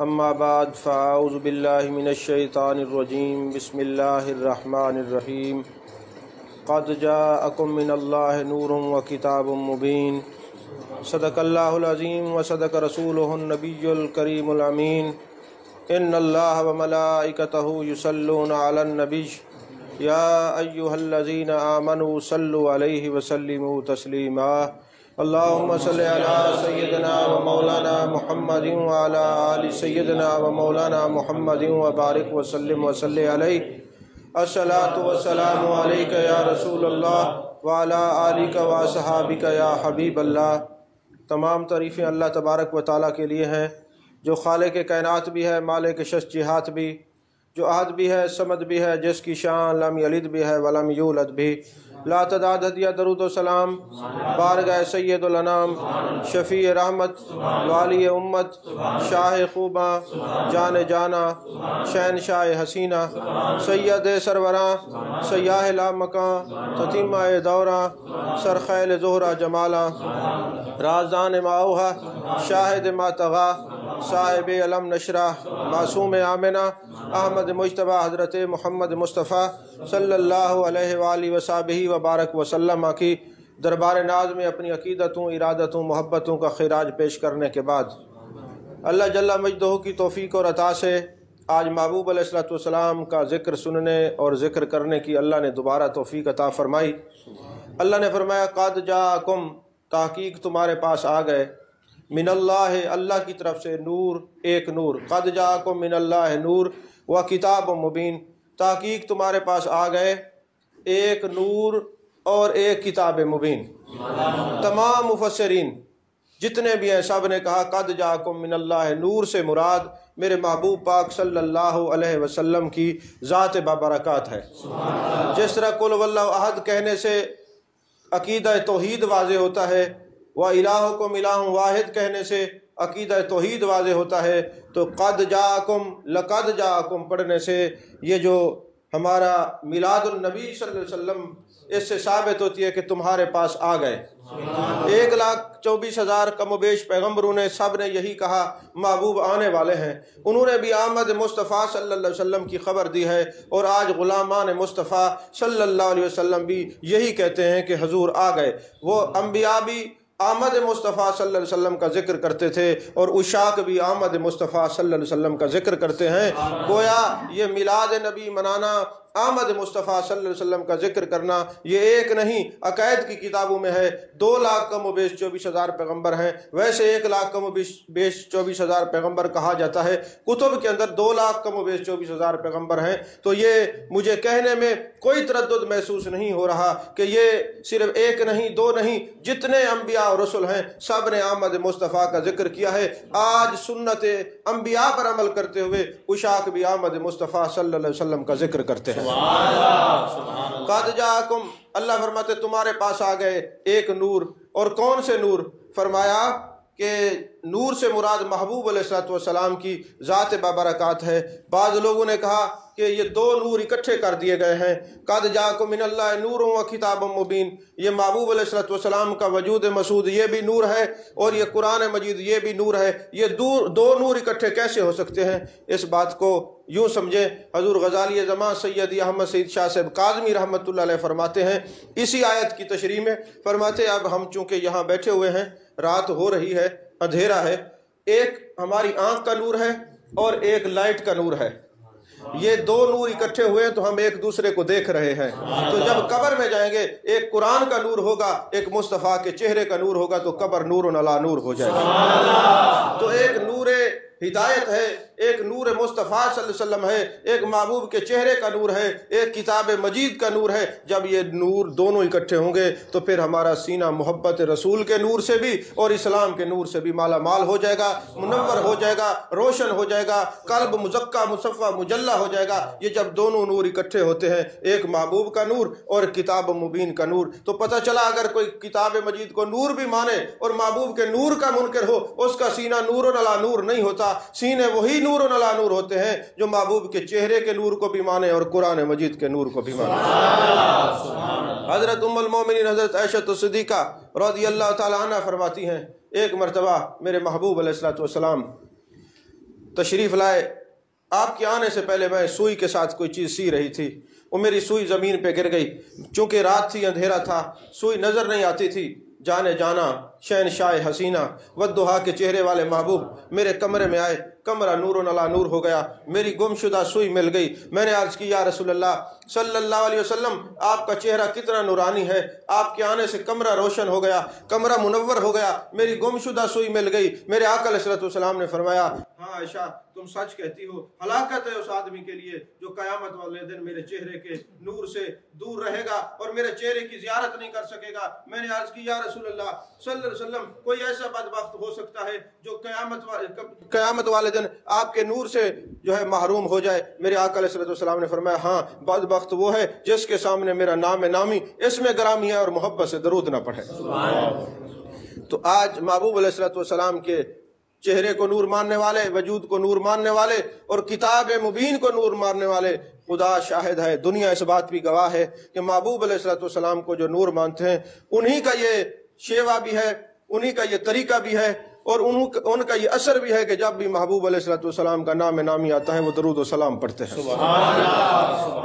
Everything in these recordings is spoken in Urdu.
اما بعد فاعوذ باللہ من الشیطان الرجیم بسم اللہ الرحمن الرحیم قد جاءکم من اللہ نور و کتاب مبین صدق اللہ العظیم و صدق رسولہ النبی الکریم الامین ان اللہ و ملائکتہ یصلون علی النبی یا ایہا الذین آمنوا صلوا علیہ وسلموا تسلیما اللہم صلی علی سیدنا و مولانا محمد وعلی آل سیدنا و مولانا محمد وبارک وسلم وصلی علیہ الصلاۃ والسلام علیک یا رسول اللہ وعلی آلک و اصحابک یا حبیب اللہ۔ تمام تعریفیں اللہ تبارک و تعالیٰ کے لیے ہیں جو خالق کائنات بھی ہے، مالک شش جہات بھی، جو احد بھی ہے، صمد بھی ہے، جس کی شان لم یلد بھی ہے ولم یولد بھی۔ لا تعداد ہدیہ درود و سلام بارگاہ سید الانام شفیع رحمت والی امت شاہ خوباں جان جانا شہنشاہ حسینہ سید سروراں سیاہ لامکاں تتیمہ دوراں سرخیل زہرہ جمالاں رازدان ماؤہا شاہد ماتغا صاحب علم نشرہ معصوم آمنہ احمد مجتبہ حضرت محمد مصطفیٰ صلی اللہ علیہ وآلہ وصحبہ وبارک وسلم کی دربار ناز میں اپنی عقیدتوں، ارادتوں، محبتوں کا خراج پیش کرنے کے بعد اللہ جل مجدہ کی توفیق اور عطا سے آج محبوب علیہ السلام کا ذکر سننے اور ذکر کرنے کی اللہ نے دوبارہ توفیق عطا فرمائی۔ اللہ نے فرمایا قد جاءکم، تحقیق تمہارے پاس آ گئے، من اللہ، اللہ کی طرف سے نور، ایک نور، قد جاءکم من اللہ نور و کتاب مبین، تحقیق تمہارے پاس آ گئے ایک نور اور ایک کتاب مبین۔ تمام مفسرین جتنے بھی ہیں سب نے کہا قد جاءکم من اللہ، نور سے مراد میرے محبوب پاک صلی اللہ علیہ وسلم کی ذات بابرکات ہے۔ جس طرح قل واللہ احد کہنے سے عقیدہ توحید واضح ہوتا ہے، وَإِلَٰهُكُمْ إِلَٰهٌ واحد کہنے سے عقیدہ توحید واضح ہوتا ہے، تو قد جاءکم لقد جاءکم پڑھنے سے یہ جو ہمارا میلاد النبی صلی اللہ علیہ وسلم اس سے ثابت ہوتی ہے کہ تمہارے پاس آ گئے۔ 1,24,000 کم و بیش پیغمبروں نے سب نے یہی کہا محبوب آنے والے ہیں۔ انہوں نے بھی آمد مصطفیٰ صلی اللہ علیہ وسلم کی خبر دی ہے، اور آج غلامان مصطفیٰ صلی اللہ علیہ وسلم بھی یہی کہتے ہیں کہ حضور آ گئے۔ وہ انبیاء بھی آمد مصطفیٰ صلی اللہ علیہ وسلم کا ذکر کرتے تھے، اور عشاق بھی آمد مصطفیٰ صلی اللہ علیہ وسلم کا ذکر کرتے ہیں۔ گویا یہ میلاد نبی منانا، آمد مصطفیٰ صلی اللہ علیہ وسلم کا ذکر کرنا، یہ ایک نہیں، عقائد کی کتابوں میں ہے 2 لاکھ کم و بیش 24,000 پیغمبر ہیں، ویسے 1 لاکھ کم و بیش 24,000 پیغمبر کہا جاتا ہے، کتب کے اندر 2 لاکھ کم و بیش 24,000 پیغمبر ہیں۔ تو یہ مجھے کہنے میں کوئی تردد محسوس نہیں ہو رہا کہ یہ صرف 1 نہیں، 2 نہیں، جتنے انبیاء اور رسل ہیں سب نے آمد مصطفیٰ کا ذکر کیا ہے۔ آج سنت انبیاء پر عمل کرتے ہوئے عشاق بھی آمد مصطفیٰ صلی اللہ علیہ وسلم کا ذکر کرتے ہیں۔ قد جاءکم، اللہ فرماتے تمہارے پاس آ گئے ایک نور، اور کون سے نور؟ فرمایا کہ نور سے مراد محبوب علیہ السلام کی ذات بابرکات ہے۔ بعض لوگوں نے کہا کہ یہ 2 نور اکٹھے کر دیے گئے ہیں، قد جاءکم من اللہ نور و کتاب مبین، یہ محبوب علیہ السلام کا وجود مسعود یہ بھی نور ہے، اور یہ قرآن مجید یہ بھی نور ہے۔ یہ 2 نور اکٹھے کیسے ہو سکتے ہیں؟ اس بات کو یوں سمجھیں، حضور غزالی زمان سیدی احمد سعید شاہ صاحب کاظمی رحمۃ اللہ علیہ فرماتے ہیں اسی آیت کی تشریح میں، فرماتے ہیں اب ہم چونکہ یہاں بیٹھے ہوئے ہیں، رات ہو رہی ہے، اندھیرا ہے، ایک ہماری آنکھ کا نور ہے اور ایک لائٹ کا نور ہے، یہ 2 نور اکٹھے ہوئے ہیں تو ہم ایک دوسرے کو دیکھ رہے ہیں۔ تو جب قبر میں جائیں گے ایک قرآن کا نور ہوگا، ایک مصطفیٰ کے چہرے کا نور ہوگا، تو قبر نور علی نور ہو جائے گا۔ تو ایک نور ہدایت ہے، ایک نور مصطفیٰ صلی اللہ علیہ وسلم ہے، ایک محبوب کے چہرے کا نور ہے، ایک کتاب مجید کا نور ہے۔ جب یہ نور دونوں اکٹھے ہوں گے تو پھر ہمارا سینہ محبت رسول کے نور سے بھی اور اسلام کے نور سے بھی مالا مال ہو جائے گا، منور ہو جائے گا، روشن ہو جائے گا، قلب مزکہ مصفہ مجلہ ہو جائے گا۔ یہ جب دونوں نور اکٹھے ہوتے ہیں، ایک محبوب کا نور اور کتاب مبین کا نور، تو پتہ چلا اگر کوئی کتاب مجید کو نور بھی مانے اور محبوب کے نور کا منکر ہو، اس کا سینہ نور علی نور نہیں ہوتا۔ سینے وہی نور علی نور ہوتے ہیں جو محبوب کے چہرے کے نور کو بھی مانے اور قرآن مجید کے نور کو بھی مانے۔ حضرت ام المومنین حضرت عائشہ صدیقہ رضی اللہ تعالی عنہ فرماتی ہیں، ایک مرتبہ میرے محبوب علیہ السلام تشریف لائے۔ آپ کے آنے سے پہلے میں سوئی کے ساتھ کوئی چیز سی رہی تھی، وہ میری سوئی زمین پہ گر گئی، چونکہ رات تھی، اندھیرا تھا، سوئی نظر نہیں آتی تھی۔ جانے جانا شہنشاہ حسینہ والدہا کے چہرے والے محبوب میرے کمرے میں آئے، کمرہ نور علی نور ہو گیا، میری گم شدہ سوئی مل گئی۔ میں نے عرض کی یا رسول اللہ صلی اللہ علیہ وسلم، آپ کا چہرہ کتنا نورانی ہے، آپ کے آنے سے کمرہ روشن ہو گیا، کمرہ منور ہو گیا، میری گم شدہ سوئی مل گئی۔ میرے آقا علیہ السلام نے فرمایا ہاں عائشہ تم سچ کہتی ہو، ہلاکت ہے اس آدمی کے لیے جو قیامت والے دن میرے چہرے کے نور سے دور رہے گا اور میرے چہرے کی زیارت نہیں کر سکے گا۔ میں نے عرض کی یا رسول اللہ صلی اللہ علیہ وسلم، کوئی ایسا بدبخت ہو سکتا ہے جو قیامت والے دن آپ کے نور سے جو ہے محروم ہو جائے؟ میرے آقا علیہ السلام نے فرمایا ہاں، بدبخت وہ ہے جس کے سامنے میرا نام نامی اسم گرامی ہے اور محبت سے درود نہ پڑھے۔ تو آج محبوب علیہ السلام کے چہرے کو نور ماننے والے، وجود کو نور ماننے والے اور کتاب مبین کو نور ماننے والے، خدا شاہد ہے، دنیا اس بات بھی گواہ ہے کہ محبوب علیہ السلام کو جو نور مانتے ہیں انہی کا یہ شیوا بھی ہے، انہی کا یہ طریقہ بھی ہے اور ان کا یہ اثر بھی ہے کہ جب بھی محبوب علیہ السلام کا نام نامی آتا ہے وہ درود و سلام پڑھتے ہیں۔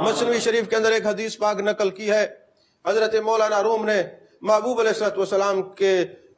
مثنوی شریف کے اندر ایک حدیث پاک نقل کی ہے، حضرت مولانا روم نے محبوب علیہ السلام کے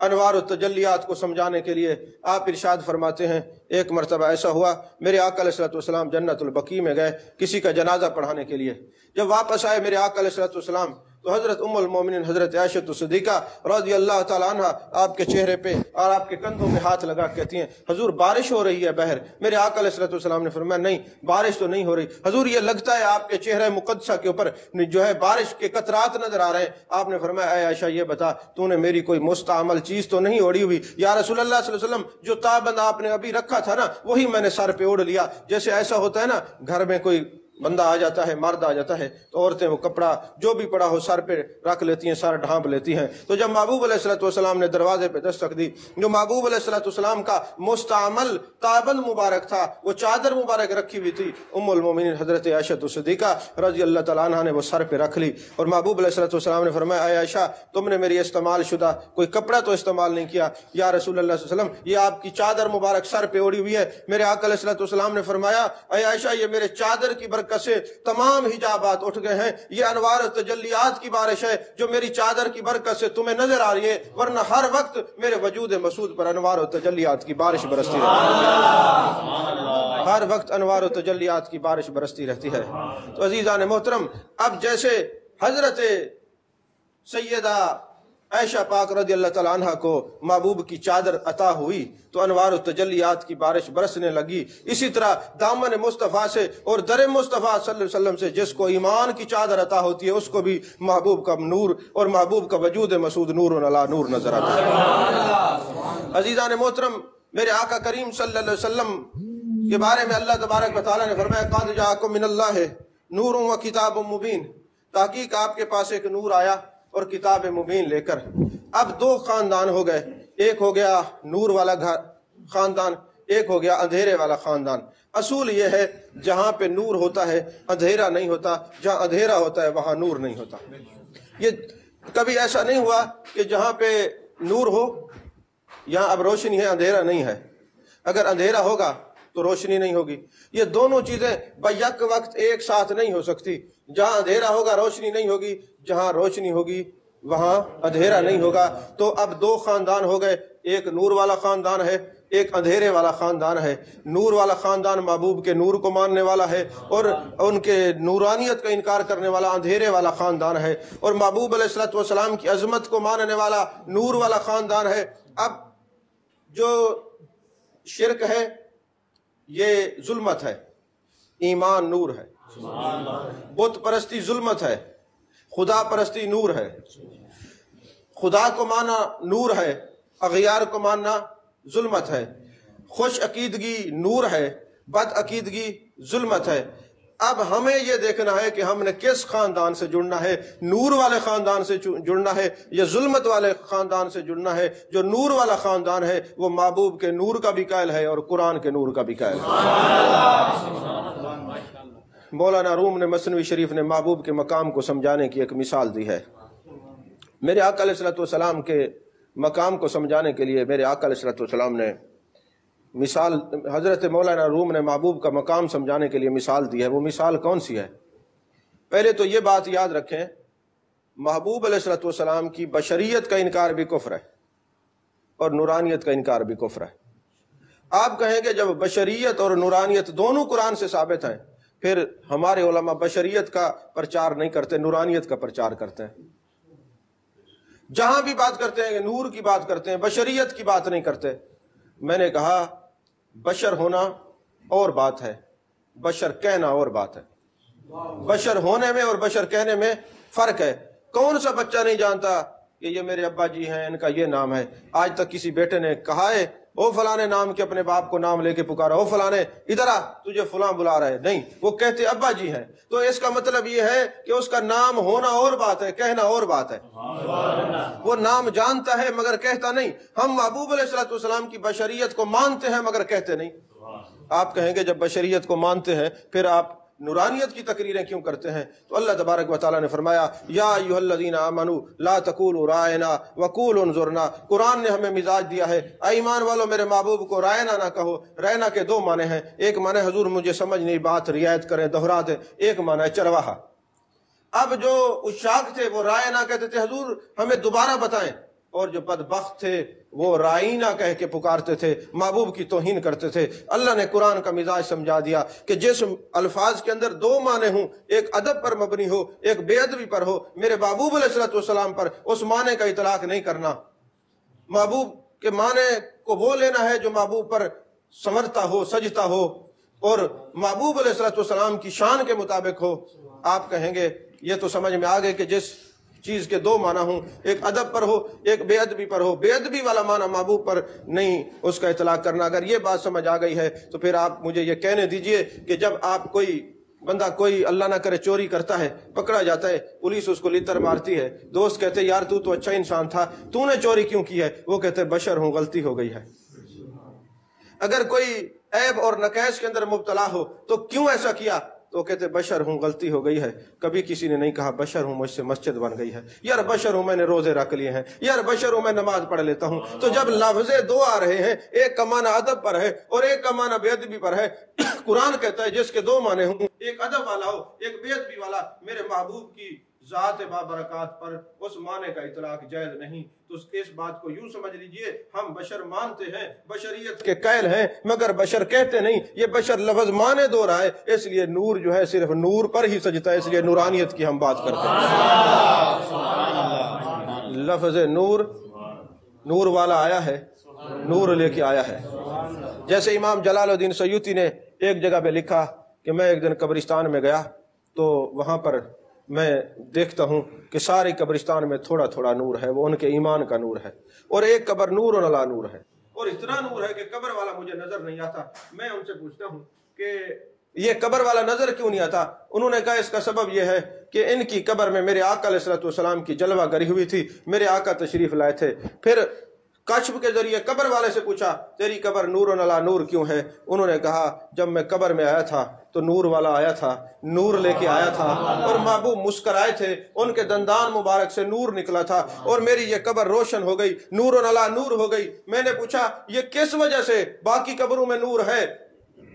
انوار و تجلیات کو سمجھانے کے لیے آپ ارشاد فرماتے ہیں ایک مرتبہ ایسا ہوا میرے آقا علیہ السلام جنت البقیع میں گئے کسی کا جنازہ پڑھانے کے لیے۔ جب واپس آئے میرے آقا علیہ السلام تو حضرت ام المومنین حضرت عائشہ صدیقہ رضی اللہ تعالیٰ عنہ آپ کے چہرے پہ اور آپ کے کندھوں میں ہاتھ لگا کہتی ہیں حضور بارش ہو رہی ہے باہر؟ میرے آقا علیہ السلام نے فرمایا نہیں بارش تو نہیں ہو رہی حضور، یہ لگتا ہے آپ کے چہرے مقدسہ کے اوپر جو ہے بارش کے قطرات نظر آ رہے ہیں۔ آپ نے فرمایا اے عائشہ یہ بتا تو نے میری کوئی مستعمل چیز تو نہیں اوڑھی ہوئی؟ یا رسول اللہ صلی اللہ علیہ وسلم جو تابند آپ نے ابھی رکھا تھا نا وہی میں نے سر پہ اوڑھ لیا۔ جیسے ایسا ہوتا ہے نا گھر میں کوئی بندہ آ جاتا ہے، مرد آ جاتا ہے تو عورتیں وہ کپڑا جو بھی پڑا ہو سر پہ رکھ لیتی ہیں، سر ڈھانپ لیتی ہیں۔ تو جب محبوب علیہ السلام نے دروازے پہ دستک دی، جو محبوب علیہ السلام کا مستعمل تابند مبارک تھا وہ چادر مبارک رکھی ہوئی تھی، ام المومنین حضرت عائشہ صدیقہ رضی اللہ تعالیٰ عنہ نے وہ سر پہ رکھ لی اور محبوب علیہ السلام نے فرمایا اے عائشہ تم نے میری استعمال شدہ کوئی کپڑا تو استعمال نہیں کیا؟ یا رسول اللہ صلی اللہ علیہ وسلم یہ آپ کی چادر مبارک سر پہ اوڑھی ہوئی ہے۔ میرے آقا علیہ السلام نے فرمایا اے عائشہ یہ میرے چادر کی برکت سے تمام حجابات اٹھ گئے ہیں، یہ انوار و تجلیات کی بارش ہے جو میری چادر کی برکت سے تمہیں نظر آ رہی ہے، ورنہ ہر وقت میرے وجود مسعود پر انوار و تجلیات کی بارش برستی رہتی ہے، ہر وقت انوار و تجلیات کی بارش برستی رہتی ہے۔ تو عزیزان محترم، اب جیسے حضرت سیدہ عائشہ پاک رضی اللہ تعالیٰ عنہ کو محبوب کی چادر عطا ہوئی تو انوار و تجلیات کی بارش برسنے لگی، اسی طرح دامن مصطفیٰ سے اور در مصطفیٰ صلی اللہ علیہ وسلم سے جس کو ایمان کی چادر عطا ہوتی ہے اس کو بھی محبوب کا نور اور محبوب کا وجود مسعود نور علی نور نظر آتا ہے۔ عزیزان محترم، میرے آقا کریم صلی اللہ علیہ وسلم کے بارے میں اللہ تبارک و تعالیٰ نے فرمایا قد جاءکم من اللہ نور و کتاب مبین، تحقیق آپ کے پاس ایک نور آیا اور کتاب مبین لے کر۔ اب دو خاندان ہو گئے، ایک ہو گیا نور والا خاندان، ایک ہو گیا اندھیرے والا خاندان۔ اصول یہ ہے جہاں پہ نور ہوتا ہے اندھیرا نہیں ہوتا، جہاں اندھیرا ہوتا ہے وہاں نور نہیں ہوتا۔ یہ کبھی ایسا نہیں ہوا کہ جہاں پہ نور ہو یہاں اب روشنی ہے اندھیرا نہیں ہے، اگر اندھیرا ہوگا تو روشنی نہیں ہوگی۔ یہ دونوں چیزیں بیک وقت ایک ساتھ نہیں ہو سکتی، جہاں اندھیرا ہوگا روشنی نہیں ہوگی، جہاں روشنی ہوگی وہاں اندھیرا نہیں ہوگا۔ تو اب دو خاندان ہو گئے، ایک نور والا خاندان ہے، ایک اندھیرے والا خاندان ہے۔ نور والا خاندان محبوب کے نور کو ماننے والا ہے اور ان کے نورانیت کا انکار کرنے والا اندھیرے والا خاندان ہے، اور محبوب علیہ السلام کی عظمت کو ماننے والا نور والا خاندان ہے۔ اب جو شرک ہے یہ ظلمت ہے، ایمان نور ہے، بت پرستی ظلمت ہے، خدا پرستی نور ہے۔ خدا کو ماننا نور ہے، اغیار کو ماننا ظلمت ہے۔ خوش عقیدگی نور ہے، بد عقیدگی ظلمت ہے۔ اب ہمیں یہ دیکھنا ہے کہ ہم نے کس خاندان سے جڑنا ہے، نور والے خاندان سے جڑنا ہے یا ظلمت والے خاندان سے جڑنا ہے۔ جو نور والا خاندان ہے وہ محبوب کے نور کا بھی قائل ہے اور قرآن کے نور کا بھی قائل ہے۔ مولانا روم نے مثنوی شریف نے محبوب کے مقام کو سمجھانے کی ایک مثال دی ہے۔ میرے آقا علیہ السلام کے مقام کو سمجھانے کے لیے میرے آقا علیہ السلام نے مثال حضرت مولانا روم نے محبوب کا مقام سمجھانے کے لیے مثال دی ہے. وہ مثال کون سی ہے؟ پہلے تو یہ بات یاد رکھیں، محبوب علیہ الصلوۃ والسلام کی بشریت کا انکار بھی کفر ہے اور نورانیت کا انکار بھی کفر ہے. آپ کہیں کہ جب بشریت اور نورانیت دونوں قرآن سے ثابت ہیں، پھر ہمارے علماء بشریت کا پرچار نہیں کرتے، نورانیت کا پرچار کرتے ہیں. جہاں بھی بات کرتے ہیں نور کی بات کرتے ہیں، بشریت کی بات نہیں کرتے. میں نے کہا بشر ہونا اور بات ہے، بشر کہنا اور بات ہے. بشر ہونے میں اور بشر کہنے میں فرق ہے. کون سا بچہ نہیں جانتا کہ یہ میرے ابا جی ہیں، ان کا یہ نام ہے؟ آج تک کسی بیٹے نے کہا ہے او فلانے نام کے اپنے باپ کو نام لے کے پکارا، او فلانے ادھر آ تجھے فلاں بلا رہے؟ نہیں، وہ کہتے ابا جی ہیں. تو اس کا مطلب یہ ہے کہ اس کا نام ہونا اور بات ہے، کہنا اور بات ہے. وہ نام جانتا ہے مگر کہتا نہیں. ہم محبوب علیہ الصلوۃ والسلام کی بشریت کو مانتے ہیں مگر کہتے نہیں. آپ کہیں گے جب بشریت کو مانتے ہیں پھر آپ نورانیت کی تقریریں کیوں کرتے ہیں؟ تو اللہ تبارک و تعالیٰ نے فرمایا یا ایھا الذین آمنوا لا تقولوا رائنا وقولوا انظرنا. قرآن نے ہمیں مزاج دیا ہے، اے ایمان والو میرے محبوب کو رائنا نہ کہو. رائنا کے دو معنی ہیں، ایک معنی حضور مجھے سمجھ نہیں، بات رعایت کریں دہرا دیں. ایک معنی ہے چرواہا. اب جو عشاق تھے وہ رائنا کہتے تھے حضور ہمیں دوبارہ بتائیں، اور جو بدبخت تھے وہ رائنا کہہ کے پکارتے تھے، محبوب کی توہین کرتے تھے. اللہ نے قرآن کا مزاج سمجھا دیا کہ جس الفاظ کے اندر دو معنی ہوں، ایک ادب پر مبنی ہو، ایک بے ادبی پر ہو، میرے محبوب علیہ الصلوۃ والسلام پر اس معنی کا اطلاق نہیں کرنا. محبوب کے معنی کو وہ لینا ہے جو محبوب پر سنورتا ہو، سجتا ہو اور محبوب علیہ الصلوۃ والسلام کی شان کے مطابق ہو. آپ کہیں گے یہ تو سمجھ میں آ گئے کہ جس چیز کے دو معنی ہوں، ایک ادب پر ہو، ایک بے ادبی پر ہو. بے ادبی والا معنی محبوب پر نہیں اس کا اطلاق کرنا. اگر یہ بات سمجھ آ گئی ہے تو پھر آپ مجھے یہ کہنے دیجئے کہ جب آپ کوئی بندہ کوئی اللہ نہ کرے چوری کرتا ہے، پکڑا جاتا ہے، پولیس اس کو لتر مارتی ہے، دوست کہتے یار تو اچھا انسان تھا، تو نے چوری کیوں کی ہے؟ وہ کہتے بشر ہوں، غلطی ہو گئی ہے. اگر کوئی عیب اور نقائص کے اندر مبتلا ہو تو کیوں ایسا کیا؟ تو کہتے بشر ہوں، غلطی ہو گئی ہے. کبھی کسی نے نہیں کہا بشر ہوں مجھ سے مسجد بن گئی ہے، یار بشر ہوں میں نے روزے رکھ لیے ہیں، یار بشر ہوں میں نماز پڑھ لیتا ہوں. تو جب لفظ دو آ رہے ہیں، ایک کا معنی ادب پر ہے اور ایک کا معنی بے ادبی پر ہے، قرآن کہتا ہے جس کے دو معنی ہوں، ایک ادب والا ہو ایک بے ادبی والا، میرے محبوب کی ذات بابرکات پر اس معنی کا اطلاق جائز نہیں. تو اس بات کو یوں سمجھ لیجئے ہم بشر مانتے ہیں، بشریت کے قائل ہیں مگر بشر کہتے نہیں. یہ بشر لفظ معنی دو رہا ہے، اس لیے نور جو ہے صرف نور پر ہی سجتا ہے، اس لیے نورانیت کی ہم بات کرتے ہیں. لفظ نور، نور والا آیا ہے، نور لے کے آیا ہے. جیسے امام جلال الدین سیوطی نے ایک جگہ پہ لکھا کہ میں ایک دن قبرستان میں گیا تو وہاں پر میں دیکھتا ہوں کہ سارے قبرستان میں تھوڑا تھوڑا نور ہے، وہ ان کے ایمان کا نور ہے، اور ایک قبر نور علی نور ہے، اور اتنا نور ہے کہ قبر والا مجھے نظر نہیں آتا. میں ان سے پوچھتا ہوں کہ یہ قبر والا نظر کیوں نہیں آتا؟ انہوں نے کہا اس کا سبب یہ ہے کہ ان کی قبر میں میرے آقا علیہ الصلوۃ والسلام کی جلوہ گری ہوئی تھی، میرے آقا تشریف لائے تھے. پھر کشف کے ذریعے قبر والے سے پوچھا تیری قبر نور علی نور کیوں ہے؟ انہوں نے کہا جب میں قبر میں آیا تھا تو نور والا آیا تھا، نور لے کے آیا تھا، اور محبوب مسکرائے تھے، ان کے دندان مبارک سے نور نکلا تھا، اور میری یہ قبر روشن ہو گئی، نور علی نور ہو گئی. میں نے پوچھا یہ کس وجہ سے؟ باقی قبروں میں نور ہے،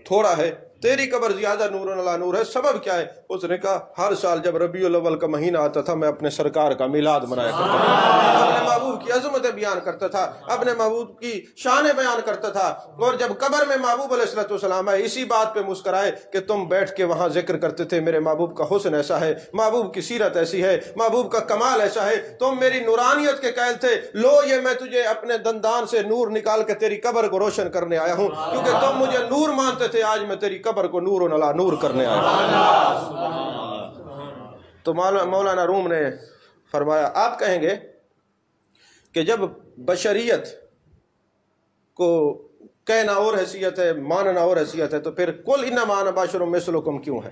تھوڑا ہے، تیری قبر زیادہ نور علی نور ہے، سبب کیا ہے؟ اس نے کہا ہر سال جب ربیع الاول کا مہینہ آتا تھا میں اپنے سرکار کا میلاد منایا کرتا تھا، اپنے محبوب کی عظمتیں بیان کرتا تھا، اپنے محبوب کی شانیں بیان کرتا تھا. اور جب قبر میں محبوب علیہ الصلوۃ والسلام ہے اسی بات پہ مسکرائے کہ تم بیٹھ کے وہاں ذکر کرتے تھے میرے محبوب کا حسن ایسا ہے، محبوب کی سیرت ایسی ہے، محبوب کا کمال ایسا ہے، تم میری نورانیت کے قائل تھے، لو یہ میں تجھے اپنے دندان سے نور نکال کے تیری قبر کو روشن کرنے آیا ہوں، کیونکہ تم مجھے نور مانتے تھے، آج میں تیری قبر کو نور علی نور کرنے آیا ہوں. تو مولانا روم نے فرمایا آپ کہیں گے کہ جب بشریت کو کہنا اور حیثیت ہے، ماننا اور حیثیت ہے، تو پھر کل انما انا بشر مثلکم کیوں ہے؟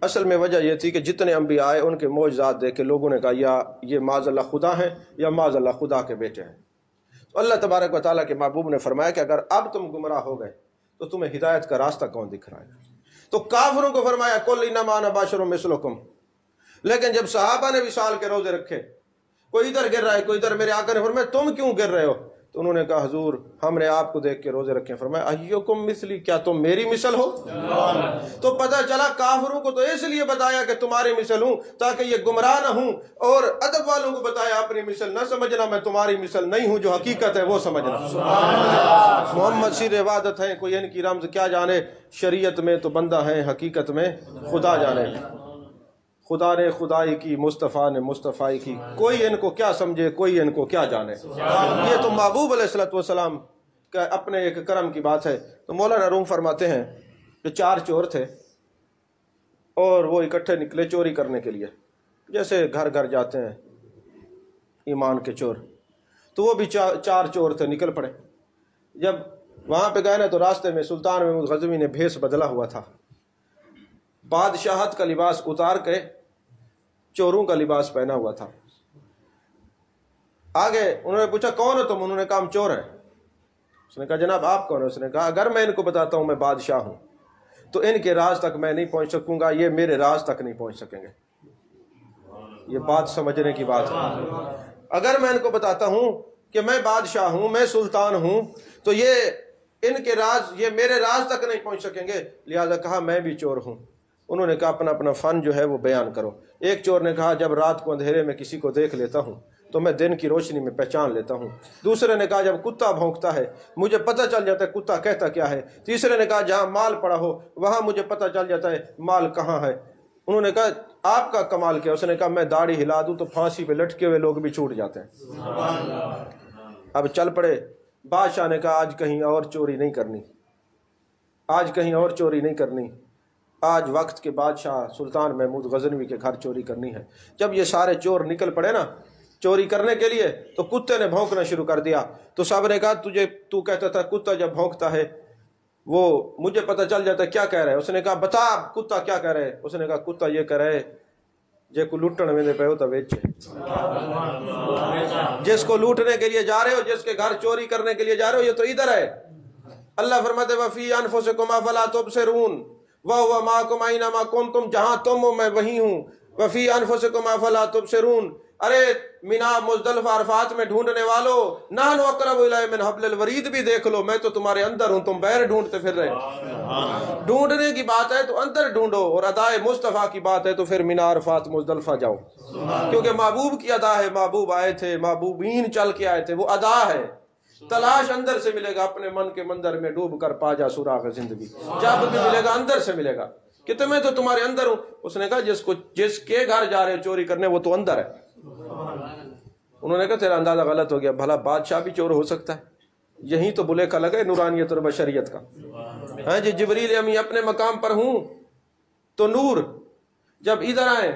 اصل میں وجہ یہ تھی کہ جتنے انبیاء آئے ان کے معجزات دیکھ کے لوگوں نے کہا یا یہ معاذ اللہ خدا ہیں یا معاذ اللہ خدا کے بیٹے ہیں. تو اللہ تبارک و تعالیٰ کے محبوب نے فرمایا کہ اگر اب تم گمراہ ہو گئے تو تمہیں ہدایت کا راستہ کون دکھائے گا؟ تو کافروں کو فرمایا کل انما انا بشر مثلکم. لیکن جب صحابہ نے وصال کے روزے رکھے، کوئی ادھر گر رہا ہے کوئی ادھر، میرے آقا نے فرمایا تم کیوں گر رہے ہو؟ تو انہوں نے کہا حضور ہم نے آپ کو دیکھ کے روزے رکھے. فرمایا ایکم مثلی، کیا تم میری مثل ہو؟ تو پتہ چلا کافروں کو تو اس لیے بتایا کہ تمہاری مثل ہوں تاکہ یہ گمراہ نہ ہوں، اور ادب والوں کو بتایا اپنی مثل نہ سمجھنا، میں تمہاری مثل نہیں ہوں، جو حقیقت ہے وہ سمجھنا. محمد سیر عبادت ہیں، کوئی ان کی رمز کیا جانے، شریعت میں تو بندہ ہیں، حقیقت میں خدا جانے. خدا نے خدائی کی، مصطفیٰ نے مصطفیٰ کی، کوئی ان کو کیا سمجھے، کوئی ان کو کیا جانے. یہ تو محبوب علیہ السلام کا اپنے ایک کرم کی بات ہے. تو مولانا روم فرماتے ہیں کہ 4 چور تھے اور وہ اکٹھے نکلے چوری کرنے کے لیے، جیسے گھر گھر جاتے ہیں ایمان کے چور. تو وہ بھی 4 چور تھے، نکل پڑے. جب وہاں پہ گئے نا تو راستے میں سلطان محمود غزنوی نے بھیس بدلا ہوا تھا، بادشاہت کا لباس اتار کے چوروں کا لباس پہنا ہوا تھا. آگے انہوں نے پوچھا کون ہو تم؟ انہوں نے کہا ہم چور ہیں. اس نے کہا جناب آپ کون ہیں؟ اس نے کہا اگر میں ان کو بتاتا ہوں میں بادشاہ ہوں تو ان کے راز تک میں نہیں پہنچ سکوں گا، یہ میرے راز تک نہیں پہنچ سکیں گے. یہ بات سمجھنے کی بات ہے. اگر میں ان کو بتاتا ہوں کہ میں بادشاہ ہوں، میں سلطان ہوں، تو یہ ان کے راز، یہ میرے راز تک نہیں پہنچ سکیں گے. لہذا کہا میں بھی چور ہوں. انہوں نے کہا اپنا اپنا فن جو ہے وہ بیان کرو. ایک چور نے کہا جب رات کو اندھیرے میں کسی کو دیکھ لیتا ہوں تو میں دن کی روشنی میں پہچان لیتا ہوں. دوسرے نے کہا جب کتا بھونکتا ہے مجھے پتہ چل جاتا ہے کتا کہتا کیا ہے. تیسرے نے کہا جہاں مال پڑا ہو وہاں مجھے پتہ چل جاتا ہے مال کہاں ہے. انہوں نے کہا آپ کا کمال کیا؟ اس نے کہا میں داڑھی ہلا دوں تو پھانسی پہ لٹکے ہوئے لوگ بھی چھوٹ جاتے ہیں. اب چل پڑے. بادشاہ نے کہا آج کہیں اور چوری نہیں کرنی، آج کہیں اور چوری نہیں کرنی، آج وقت کے بادشاہ سلطان محمود غزنوی کے گھر چوری کرنی ہے. جب یہ سارے چور نکل پڑے نا چوری کرنے کے لیے تو کتے نے بھونکنا شروع کر دیا. تو صاحب نے کہا تو کہتا تھا کتا جب بھونکتا ہے وہ مجھے پتہ چل جاتا ہے کیا کہہ رہے. اس نے کہا بتا کتا کیا کہہ رہے. اس نے کہا کتا یہ کہہ رہے جے کو لوٹن میں پہ ہوتا بیچے. جس کو لوٹنے کے لیے جا رہے ہو، جس کے گھر چوری کرنے کے لیے جا رہے ہو، یہ تو ادھر ہے. اللہ فرماتے وفی انفسکم افلا تبصرون وہو معکم اینما کنتم، جہاں تم ہو میں وہیں ہوں. وفی انفسکم افلا تبصرون، ارے مینا مزدلفہ عرفات میں ڈھونڈنے والو نحن اقرب الیہ من حبل الورید بھی دیکھ لو، میں تو تمہارے اندر ہوں، تم باہر ڈھونڈتے پھر رہے. ڈھونڈنے کی بات ہے تو اندر ڈھونڈو، اور ادائے مصطفیٰ کی بات ہے تو پھر مینا عرفات مزدلفہ جاؤ، کیونکہ محبوب کی ادا ہے. محبوب آئے تھے، محبوبین چل کے آئے تھے، وہ ادا ہے. تلاش اندر سے ملے گا، اپنے من کے مندر میں ڈوب کر پا جا سراغ زندگی. جب بھی ملے گا اندر سے ملے گا کہ تمہیں تو تمہارے اندر ہوں. اس نے کہا جس کے گھر جا رہے چوری کرنے وہ تو اندر ہے. انہوں نے کہا تیرا اندازہ غلط ہو گیا، بھلا بادشاہ بھی چور ہو سکتا ہے؟ یہی تو بلے کا لگا نورانیت اور بشریت کا. ہاں جی جبریل امی اپنے مقام پر ہوں تو نور، جب ادھر آئے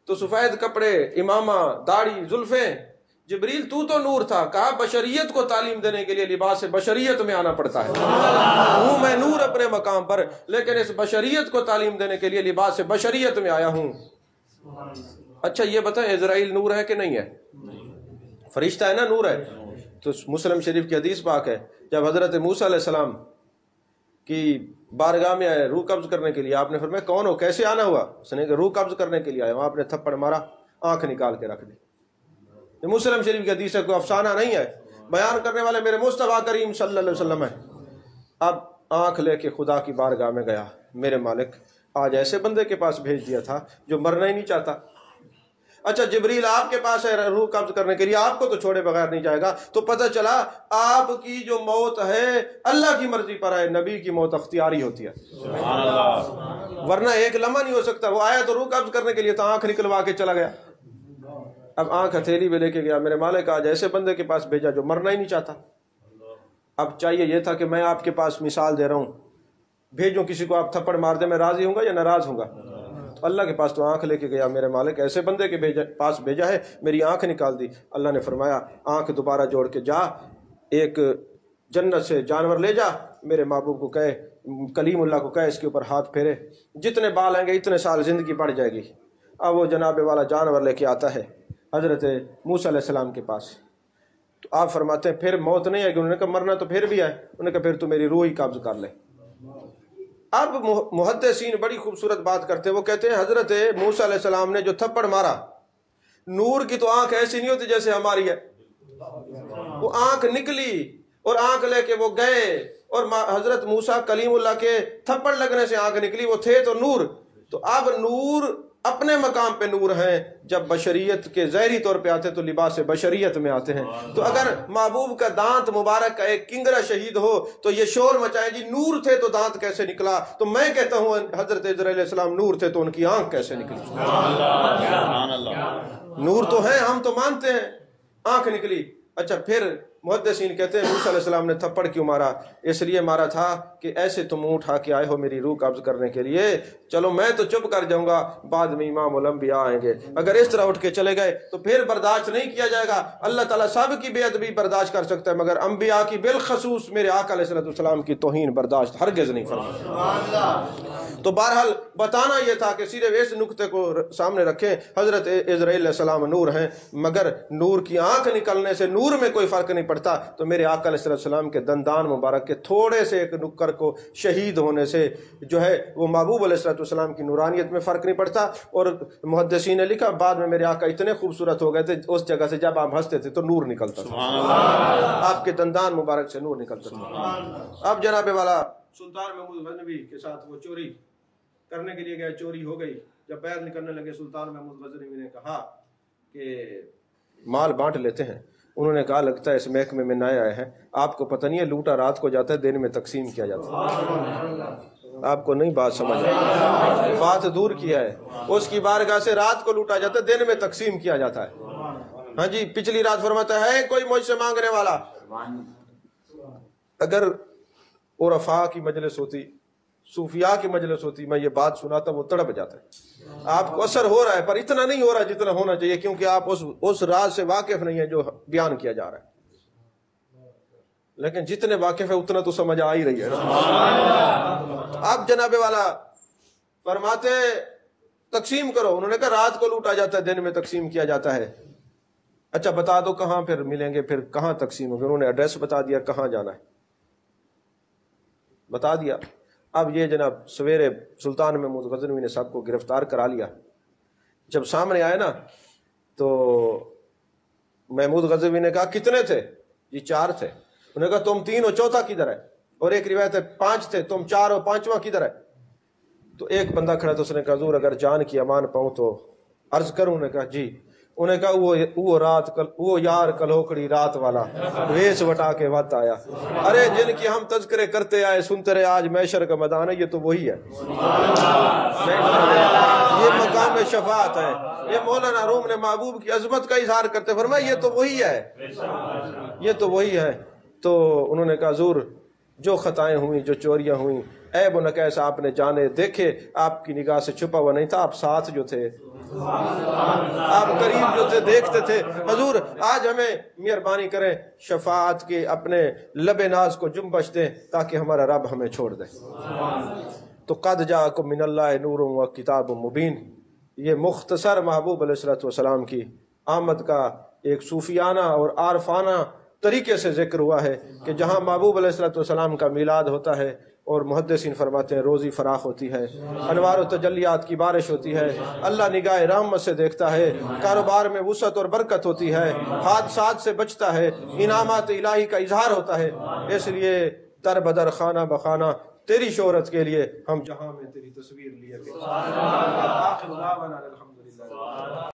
تو سفید کپڑے، امامہ، داڑھی، زلفیں. جبریل تو نور تھا. کہا بشریت کو تعلیم دینے کے لیے لباس بشریت میں آنا پڑتا ہے. ہوں میں نور اپنے مقام پر، لیکن اس بشریت کو تعلیم دینے کے لیے لباس بشریت میں آیا ہوں. اچھا یہ بتائیں اسرائیل نور ہے کہ نہیں ہے؟ فرشتہ ہے نا، نور ہے. تو مسلم شریف کی حدیث پاک ہے جب حضرت موسیٰ علیہ السلام کی بارگاہ میں آئے روح قبض کرنے کے لیے، آپ نے فرمایا کون ہو، کیسے آنا ہوا؟ اس نے کہا روح قبض کرنے کے لیے آیا. وہاں آپ نے تھپڑ مارا، آنکھ نکال کے رکھ دی. یہ مسلم شریف کی حدیث ہے، کوئی افسانہ نہیں ہے. بیان کرنے والے میرے مصطفیٰ کریم صلی اللہ علیہ وسلم ہے. اب آنکھ لے کے خدا کی بارگاہ میں گیا، میرے مالک آج ایسے بندے کے پاس بھیج دیا تھا جو مرنا ہی نہیں چاہتا. اچھا جبریل آپ کے پاس ہے روح قبض کرنے کے لیے، آپ کو تو چھوڑے بغیر نہیں جائے گا. تو پتہ چلا آپ کی جو موت ہے اللہ کی مرضی پر ہے، نبی کی موت اختیاری ہوتی ہے، ورنہ ایک لمحہ نہیں ہو سکتا. وہ آیا تو روح قبض کرنے کے لیے تو آنکھ نکلوا کے چلا گیا. اب آنکھ ہتھیلی میں لے کے گیا، میرے مالک آج ایسے بندے کے پاس بھیجا جو مرنا ہی نہیں چاہتا. اب چاہیے یہ تھا کہ میں آپ کے پاس مثال دے رہا ہوں، بھیجوں کسی کو آپ تھپڑ مار دیں، میں راضی ہوں گا یا ناراض ہوں گا؟ تو اللہ کے پاس تو آنکھ لے کے گیا، میرے مالک ایسے بندے کے پاس بھیجا ہے، میری آنکھ نکال دی. اللہ نے فرمایا آنکھ دوبارہ جوڑ کے جا، ایک جنت سے جانور لے جا، میرے محبوب کو کہے، کلیم اللہ کو کہے اس کے اوپر ہاتھ پھیرے، جتنے بال آئیں گے اتنے سال زندگی بڑھ جائے گی. اب وہ جناب والا جانور لے کے آتا ہے حضرت موسیٰ علیہ السلام کے پاس. تو آپ فرماتے ہیں پھر موت نہیں آئے گی؟ انہوں نے کہا مرنا تو پھر بھی ہے. انہوں نے کہا پھر تو میری روح ہی قبض کر لے. اب محدثین بڑی خوبصورت بات کرتے ہیں، وہ کہتے ہیں حضرت موسیٰ علیہ السلام نے جو تھپڑ مارا، نور کی تو آنکھ ایسی نہیں ہوتی جیسے ہماری ہے. وہ آنکھ نکلی اور آنکھ لے کے وہ گئے، اور حضرت موسیٰ کلیم اللہ کے تھپڑ لگنے سے آنکھ نکلی، وہ تھے تو نور۔ تو اب نور اپنے مقام پہ نور ہیں، جب بشریت کے ظاہری طور پہ آتے تو لباس بشریت میں آتے ہیں۔ تو اگر محبوب کا دانت مبارک کا ایک کنگرا شہید ہو تو یہ شور مچائے جی نور تھے تو دانت کیسے نکلا؟ تو میں کہتا ہوں حضرت عزرائیل علیہ السلام نور تھے تو ان کی آنکھ کیسے نکلی؟ نور تو ہیں، ہم تو مانتے ہیں، آنکھ نکلی۔ اچھا پھر محدثین کہتے ہیں موسیٰ علیہ السلام نے تھپڑ کیوں مارا؟ اس لیے مارا تھا کہ ایسے تم منہ اٹھا کے آئے ہو میری روح قبض کرنے کے لیے، چلو میں تو چپ کر جاؤں گا، بعد میں امام الانبیاء آئیں گے، اگر اس طرح اٹھ کے چلے گئے تو پھر برداشت نہیں کیا جائے گا۔ اللہ تعالیٰ سب کی بے ادبی برداشت کر سکتا ہے، مگر انبیاء کی بالخصوص میرے آقا علیہ السلام کی توہین برداشت ہرگز نہیں فرماتا۔ تو بہرحال بتانا یہ تھا کہ صرف اس نقطے کو سامنے رکھیں، حضرت عزرائیل علیہ السلام نور ہیں، مگر نور کی آنکھ نکلنے سے نور میں کوئی فرق نہیں پڑتا۔ تو میرے آقا علیہ السلام کے دندان مبارک کے تھوڑے سے ایک نکر کو شہید ہونے سے جو ہے وہ محبوب علیہ السلام کی نورانیت میں فرق نہیں پڑتا۔ اور محدثین نے لکھا بعد میں میرے آقا اتنے خوبصورت ہو گئے تھے، اس جگہ سے جب آپ ہنستے تھے تو نور نکلتا تھا، آپ کے دندان مبارک سے نور نکلتا تھا۔ اب جناب والا سلطان محمود غزنوی کے ساتھ وہ چوری کرنے کے لیے گئے، چوری ہو گئی۔ جب بیعت نکلنے لگے سلطان محمود غزنوی نے کہا کہ مال بانٹ لیتے ہیں۔ انہوں نے کہا لگتا ہے اس محکمے میں نئے آئے ہیں، آپ کو پتہ نہیں ہے لوٹا رات کو جاتا ہے دن میں تقسیم کیا جاتا ہے۔ آپ کو نہیں بات سمجھ آئی، بات دور کیا ہے، اس کی بارگاہ سے رات کو لوٹا جاتا ہے دن میں تقسیم کیا جاتا ہے۔ ہاں جی پچھلی رات فرماتا ہے کوئی مجھ سے مانگنے والا؟ اگر عرفاء کی مجلس ہوتی، صوفیاء کی مجلس ہوتی، میں یہ بات سناتا وہ تڑپ جاتا ہے۔ آپ کو اثر ہو رہا ہے پر اتنا نہیں ہو رہا جتنا ہونا چاہیے، کیونکہ آپ اس راز سے واقف نہیں ہیں جو بیان کیا جا رہا ہے، لیکن جتنے واقف ہے اتنا تو سمجھ آ ہی رہی ہے۔ اب جناب والا فرماتے تقسیم کرو، انہوں نے کہا رات کو لوٹا جاتا ہے دن میں تقسیم کیا جاتا ہے۔ اچھا بتا دو کہاں پھر ملیں گے، پھر کہاں تقسیم ہوگی؟ انہوں نے ایڈریس بتا دیا کہاں جانا ہے، بتا دیا۔ اب یہ جناب سویرے سلطان محمود غزنوی نے سب کو گرفتار کرا لیا۔ جب سامنے آئے نا تو محمود غزنوی نے کہا کتنے تھے؟ یہ 4 تھے۔ انہوں نے کہا تم 3 ہو، چوتھا کدھر ہے؟ اور ایک روایت ہے 5 تھے، تم 4 ہو، 5واں کدھر ہے؟ تو ایک بندہ کھڑا تو اس نے کہا حضور اگر جان کی امان پاؤں تو عرض کروں؟ انہوں نے کہا جی۔ انہیں کہا وہ یار کلوکڑی رات والا ویس وٹا کے وقت آیا، ارے جن کی ہم تذکرے کرتے آئے سنتے رہے آج محشر کا میدان ہے، یہ تو وہی ہے، یہ مقام شفاعت ہے۔ یہ مولانا روم نے محبوب کی عظمت کا اظہار کرتے فرمایا یہ تو وہی ہے، یہ تو وہی ہے۔ تو انہوں نے کہا حضور جو خطائیں ہوئیں، جو چوریاں ہوئیں، عیب و نقائص آپ نے جانے دیکھے، آپ کی نگاہ سے چھپا ہوا نہیں تھا، آپ ساتھ جو تھے، آپ قریب جو تھے، دیکھتے تھے۔ حضور آج ہمیں مہربانی کریں شفاعت کے اپنے لب ناز کو جنبش دیں تاکہ ہمارا رب ہمیں چھوڑ دے۔ تو قد جاءکم من اللہ نور و کتاب مبین، یہ مختصر محبوب علیہ السلام کی آمد کا ایک صوفیانہ اور عارفانہ طریقے سے ذکر ہوا ہے کہ جہاں محبوب علیہ السلام کا میلاد ہوتا ہے اور محدثین فرماتے ہیں روزی فراخ ہوتی ہے، انوار و تجلیات کی بارش ہوتی ہے، اللہ نگاہ رحمت سے دیکھتا ہے، کاروبار میں وسعت اور برکت ہوتی ہے، حادثات سے بچتا ہے، انعامات الہی کا اظہار ہوتا ہے۔ اس لیے در بدر خانہ بخانہ تیری شہرت کے لیے ہم جہاں میں تیری تصویر لیے